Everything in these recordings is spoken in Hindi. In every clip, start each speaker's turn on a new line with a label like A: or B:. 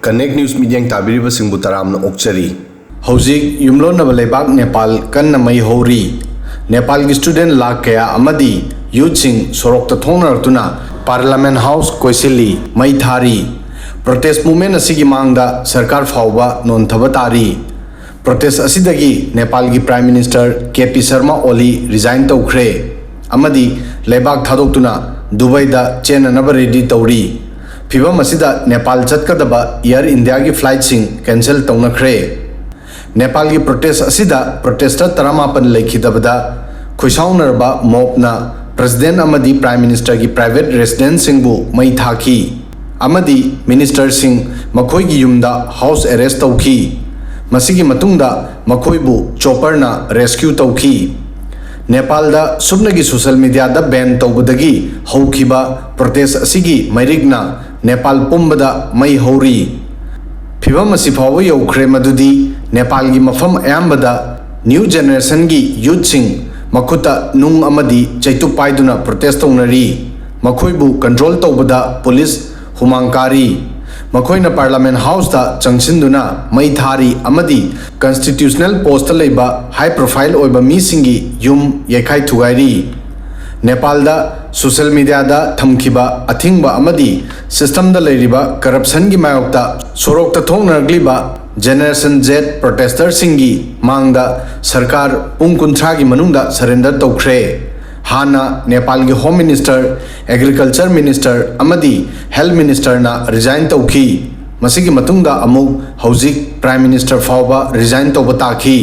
A: कनेक्ट न्यूज मीडिया ताबीरिबा सिंबु तरामना ओक्चरी हौजिक युमलोनबा लेबाक नेपाल कन्ना मई होरी नेपाल की स्टूडेंट लाख कया अमदी यूथ सिंह सोरोक्ता थोंगनरतुना पार्लियामेंट हाउस कोइसिली मई थारी प्रोटेस्ट मूवमेंट असिगी मांगदा सरकार फाउबा नोंथबा तारी प्रोटेस्ट असिदगी नेपाल की prime minister KP Sharma Oli resign तौख्रे अमदी लेबाक थादोक्तुना दुबई दा चेननबा रेडी तौरी फिवम असिदा नेपाल चटकदबा एयर इंडिया की फ्लाइट सिंह कैंसिल तौनख्रे नेपाल की प्रोटेस्ट असिदा प्रोटेस्टर तरामापन लेखिदबदा खुशाउनरबा मोपना प्रेसिडेंट अमदी प्राइम मिनिस्टर की प्राइवेट रेसिडेंस सिंहबु मई थाखी अमदी मिनिस्टर सिंह मखोई युमदा हाउस अरेस्ट तौखी मसिगी मतुंगदा मखोईबु चोपरना रेस्क्यू तौखी नेपाल दा सुबनगी सोशल मीडिया दा बैन तौबदगी हौखिबा प्रोटेस्ट असिगी मैरिगना नेपाल पुंबदा मई हौरी फिवम असि फाव यौख्रे मदुदी नेपाल की मफम अयाम्बदा न्यू जनरेशन की यूथ सिंह मखुता नुंग अमदी चैतु पाइदुना प्रोटेस्ट तौनरी मखोईबु कंट्रोल तौबदा पुलिस हुमांकारी मखोईना पार्लियामेंट हाउस दा चंगसिंदुना मई थारी अमदी कॉन्स्टिट्यूशनल पोस्ट लेबा हाई प्रोफाइल ओइबा मीसिंगी युम येखाई थुगाइरी नेपाल दा सोशल मीडिया दा थमखिबा अथिंगबा अमदी सिस्टम दा लेरिबा करप्शन की मायोक्ता सोरोक्ता थोंगनरग्लिबा जनरेशन जेड प्रोटेस्टर सिंगी मांगदा सरकार पुंग कुंथ्रा की मनुंगदा सरेंडर तौख्रे हाना नेपाल की होम मिनिस्टर एग्रीकल्चर मिनिस्टर अमदी हेल्थ मिनिस्टर ना रिजाइन तौखी मसिगी मतुंगदा अमुक हौजिक प्राइम मिनिस्टर फाउबा रिजाइन तौबा ताखी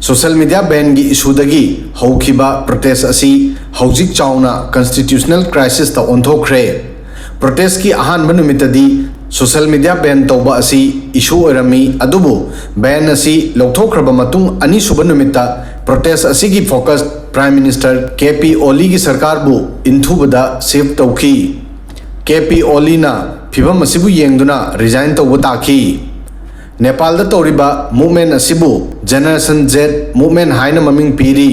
A: सोशल मीडिया बैन की इशूदगी हौखिबा प्रोटेस्ट असी हौजिक चाउना कॉन्स्टिट्यूशनल क्राइसिस ता ओंथोख्रे प्रोटेस्ट की अहानबा नुमितदी सोशल मीडिया बैन तौबा असी इशू ओरमी अदुबु बैन असी लौथोख्रबा मतुंग अनीसुबा नुमिता प्रोटेस्ट असी की फोकस प्राइम मिनिस्टर केपी ओली की सरकार बु इंथुबदा शिफ्ट तौखी केपी ओली ना फिवम असिबु येंगदुना रिजाइन तौबा ताखी नेपाल दा तौरिबा मूवमेंट असिबु जनरेशन जेड मूवमेंट हाइना ममिंग पीरी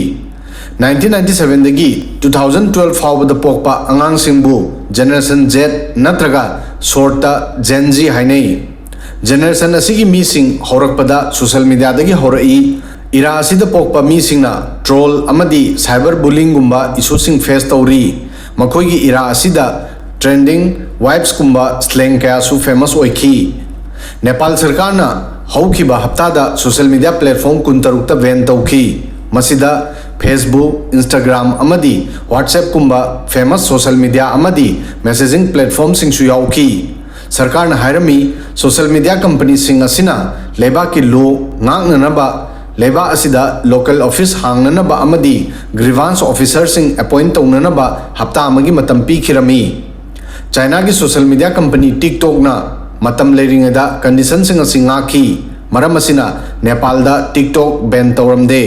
A: 1997 दगी 2012 फाउबदा पोकपा अंगांग सिंबु जनरेशन जेड नत्रगा शॉर्टा GenZ हाइनै जनरेशन असिगी मीसिंग होरकपदा सोशल मीडिया दगी होरई इरा असिदा पोकपा मीसिंगना ट्रोल अमदी साइबर बुलिंग गुम्बा इशूसिंग फेस तौरी मखोईगी इरा असिदा ट्रेंडिंग वाइब्स गुम्बा स्लैंग कयासु फेमस ओइखी नेपाल सरकार ना हौखिबा हफ्तादा सोशल मीडिया प्लेटफॉर्म कुंतरुक्ता बैन तौखी मसिदा फेसबुक इंस्टाग्राम अमदी व्हाट्सएप कुंबा फेमस सोशल मीडिया अमदी मैसेजिंग प्लेटफॉर्म सिंगसु याउखी सरकार ना हायरमी सोशल मीडिया कंपनी सिंग असिना लेबा की लो ngangnaba लेबा असिदा लोकल ऑफिस हांगननबा अमदी ग्रीवांस ऑफिसर सिंग अपॉइंट तौननबा हफ्ता अमगी मतम पीखिरमी चाइना की सोशल मीडिया कंपनी टिकटॉक ना मतम लेरिंगदा कंडीशन सिंग सिंगाखी मरम असिना नेपाल दा टिकटॉक बैन तौरमदे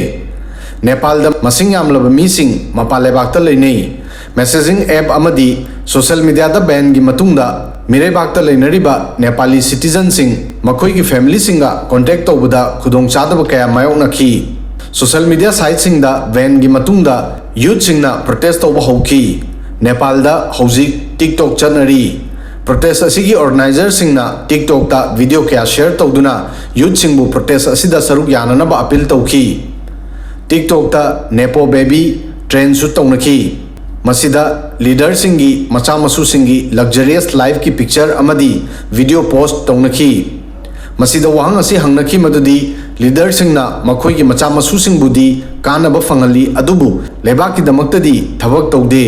A: नेपाल दा मसिंग यामलब मीसिंग मपाल लेबाक्ता लेनै मैसेजिंग ऐप अमदी सोशल मीडिया दा बैन की मतुंगदा मिरेबाक्ता लेनरिबा नेपाली सिटीजन सिंग मखोई की फैमिली सिंगा कांटेक्ट तौबदा खुदोंग चादब कया मायोकनखी सोशल मीडिया साइट सिंगदा बैन की मतुंगदा यूथ सिंगना प्रोटेस्ट तौबा हौखी नेपाल दा हौजिक टिकटॉक चनरी प्रोटेस्ट असिगी ऑर्गेनाइजर सिंगना टिकटॉक ता वीडियो क्या शेयर तौदुना यूथ सिंगबु प्रोटेस्ट असिदा सरुक याननबा अपील तौखी टिकटॉक ता नेपो बेबी ट्रेंड सु तौनखी मसिदा लीडर सिंगी मचा मसु सिंगी लग्जरियस लाइफ की पिक्चर अमदी वीडियो पोस्ट तौनखी मसिदा वहांग असी हंगनखी मदुदी लीडर सिंगना मखोई की मचा मसु सिंगबुदी कानब फंगली अदुबु लेबाक की दमक्तदी थबक तौदे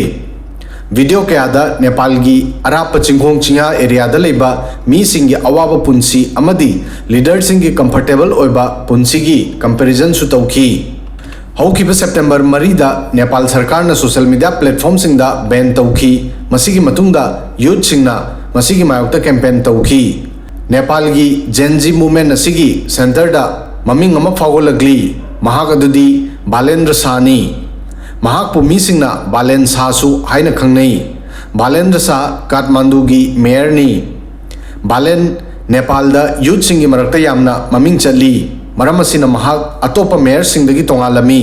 A: वीडियो कयादा नेपाल की अराप चिंगोंग चिंगा एरिया दा लेबा मी सिंगी अवाब पुंसी अमदी लीडर सिंगी कंफर्टेबल ओइबा पुंसी की कंपैरिजन सु तौखी हौखिबा सेप्टेम्बर मरीदा नेपाल सरकार ना सोशल मीडिया प्लेटफॉर्म सिंगदा बैन तौखी मसिगी मतुंगदा यूथ सिंगना मसिगी मायोक्ता कैंपेन तौखी नेपाल की GenZ मूवमेंट असिगी सेंटर दा ममिंग अमा फागोलगली महाक अदुदी बालेंद्र सानी महाक पुमी सिंगना बालेन सासु हाइना खंगनै बालेंद्र सा काठमांडू की मेयर नी बालेन नेपाल दा यूथ सिंगी मरक्ता यामना ममिंग चली मरम असिना महाक अतोपा मेयर सिंगदगी तोंगालमी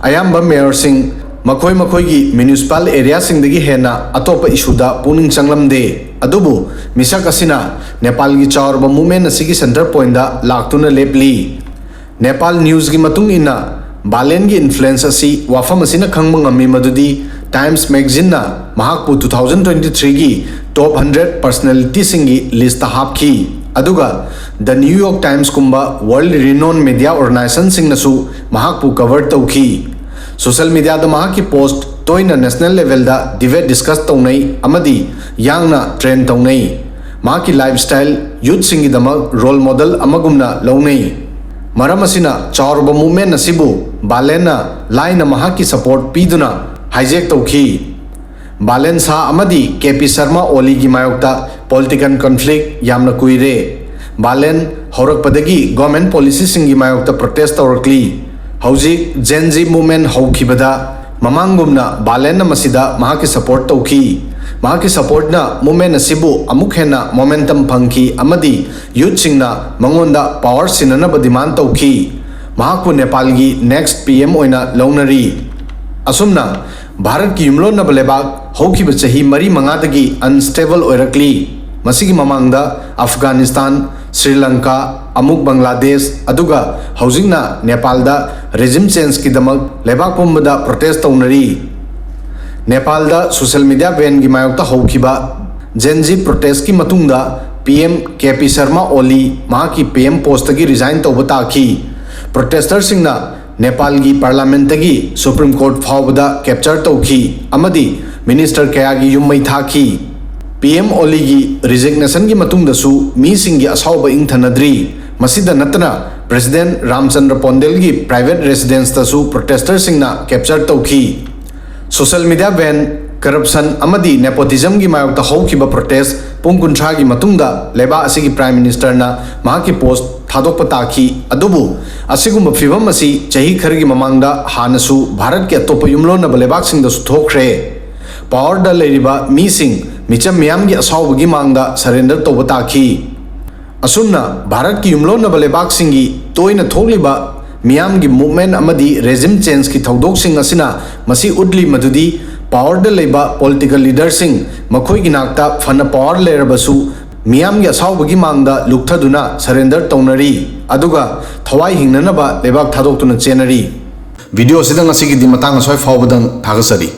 A: अयाम्बा मेयर सिंग मखोई मखोई म्युनिसिपल एरिया सिंगदगी हेना अतोप इशूदा पुनिंग चंगलमदे अदुबु मिसक असिना नेपाल की चावरब मूवमेंट असिगी सेंटर पॉइंट लाक्तुना लेपली नेपाल न्यूज की मतुंग इना बालेन की इन्फ्लुएंस असी वाफम असिना खंगब ngami मदुदी टाइम्स मैगजीन ना महाकपु 2023 की टॉप 100 पर्सनालिटी सिंगी लिस्ट हापखी अदुगा द न्यूयॉर्क टाइम्स कुंबा वर्ल्ड रिनोन मीडिया ऑर्गेनाइजेशन सिंगनसु महाकपु कवर तौखी सोशल मीडिया द महाकी पोस्ट तोइना नेशनल लेवल दा डिबेट डिस्कस तौनै अमदी यांगना ट्रेंड तौनै महाकी लाइफस्टाइल यूथ सिंगी दमक रोल मॉडल अमगुमना लौनै मरम असिना चावरब मूवमेंट असिबु बालेना लाइना महाकी सपोर्ट पीदुना हाइजेक तौखी बालेन सा अमदी केपी शर्मा ओली की मायोक्ता पॉलिटिकल कॉन्फ्लिक्ट यामना कुइरे बालेन हौरकपदगी गवर्नमेंट पॉलिसी सिंगी मायोक्ता प्रोटेस्ट तौरकली हौजिक GenZ मूवमेंट हौखिबदा ममांगुमना बालेन मसिदा महाकी सपोर्ट तौखी महाकी सपोर्टना मूवमेंट असिबु अमुक हेना मोमेंटम फंखी अमदी यूथ सिंगना मंगोंदा पावर सिननब डिमांड तौखी महाकु नेपाल की नेक्स्ट PM ओइना लौनरी असुमना भारत की युमलोनब लेबाक हौखिब चही मरी मंगादगी अनस्टेबल ओइरकली मसिगी ममांगदा अफगानिस्तान श्रीलंका अमुक बांग्लादेश अदुगा हौजिंगना नेपालदा रेजिम चेंज की दमक लेबाक पुंबदा प्रोटेस्ट तौनरी नेपालदा सोशल मीडिया बैन की मायोक्ता हौखिबा GenZ प्रोटेस्ट की मतुंगदा PM केपी शर्मा ओली महाकी PM पोस्ट की रिजाइन तौब ताखी प्रोटेस्टर सिंगना नेपाल की पार्लियामेंट की सुप्रीम कोर्ट फाउबदा कैप्चर तौखी अमदी मिनिस्टर कया की युम्मई थाखी PM ओली की रिजिग्नेशन की मतुंगदसु मी सिंगी असाउब इंथनद्री मसिदा नतना प्रेसिडेंट रामचंद्र पोंडेल की प्राइवेट रेसिडेंस तसु प्रोटेस्टर सिंगना कैप्चर तौखी सोशल मीडिया बैन करप्शन अमदी नेपोटिज्म की मायोक्ता हौखिबा प्रोटेस्ट पुंग कुंथ्रा की मतुंगदा लेबा असिगी प्राइम मिनिस्टर ना महाकी पोस्ट थादोप ताखी अदुबु असिगुम फिवम असी चही खरगी ममांगदा हानसु भारत के अतोप युमलोनब लेबाक सिंगदसु थोखरे पावर दा लेरिबा मी सिंग मिचम मियाम की असाउबगी मांगदा सरेंडर तौब ताखी असुमना भारत की युमलोनब लेबाक सिंगी तोइना थोकलिबा मियाम की मूवमेंट अमदी रेजिम चेंज की थौदोक सिंग असिना मसी उडली मदुदी पावर दा लेबा पॉलिटिकल लीडर सिंग मखोई की नाक्ता फन पावर लेरबसु मियाम की असाउबगी मांगदा लुक्थदुना सरेंडर तौनरी अदुगा थवाई हिंगननबा लेबाक थादोक्तुना चेनरी वीडियो सिदा ngasi gi di matang asoi fawbadang thagasari